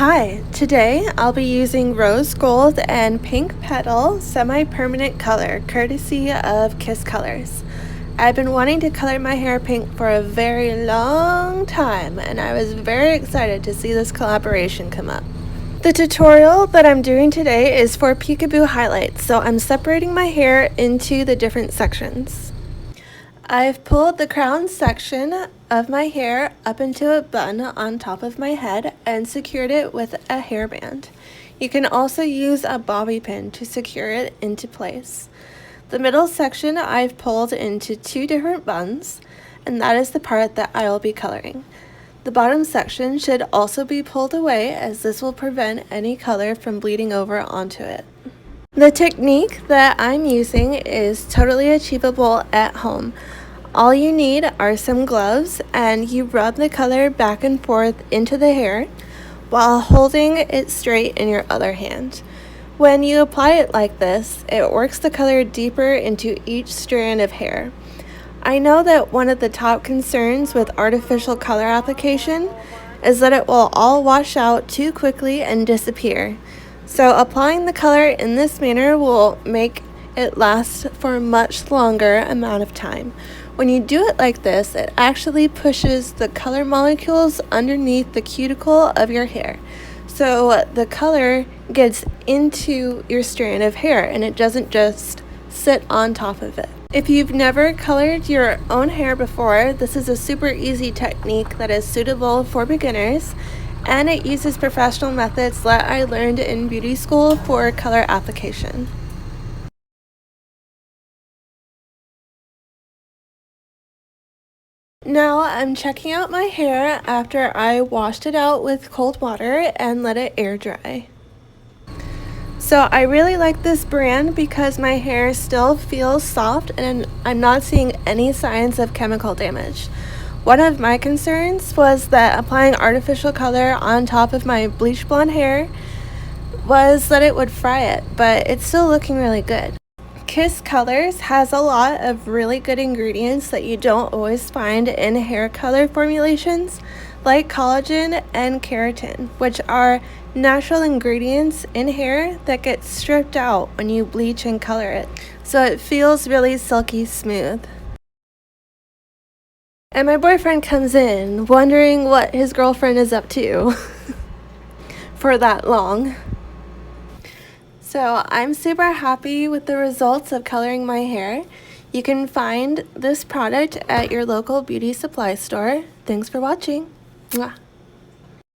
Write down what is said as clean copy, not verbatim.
Hi, today I'll be using rose gold and pink petal semi-permanent color courtesy of Kiss Colors. I've been wanting to color my hair pink for a very long time and I was very excited to see this collaboration come up. The tutorial that I'm doing today is for Peekaboo highlights, so I'm separating my hair into the different sections. I've pulled the crown section of my hair up into a bun on top of my head and secured it with a hairband. You can also use a bobby pin to secure it into place. The middle section I've pulled into two different buns, and that is the part that I will be coloring. The bottom section should also be pulled away, as this will prevent any color from bleeding over onto it. The technique that I'm using is totally achievable at home. All you need are some gloves, and you rub the color back and forth into the hair while holding it straight in your other hand. When you apply it like this, it works the color deeper into each strand of hair. I know that one of the top concerns with artificial color application is that it will all wash out too quickly and disappear. So applying the color in this manner will make it last for a much longer amount of time. When you do it like this, it actually pushes the color molecules underneath the cuticle of your hair. So the color gets into your strand of hair and it doesn't just sit on top of it. If you've never colored your own hair before, this is a super easy technique that is suitable for beginners, and it uses professional methods that I learned in beauty school for color application. Now I'm checking out my hair after I washed it out with cold water and let it air dry. So I really like this brand because my hair still feels soft and I'm not seeing any signs of chemical damage. One of my concerns was that applying artificial color on top of my bleach blonde hair was that it would fry it, but it's still looking really good. Kiss Colors has a lot of really good ingredients that you don't always find in hair color formulations, like collagen and keratin, which are natural ingredients in hair that get stripped out when you bleach and color it, so it feels really silky smooth. And my boyfriend comes in wondering what his girlfriend is up to for that long. So I'm super happy with the results of coloring my hair. You can find this product at your local beauty supply store. Thanks for watching. Mwah.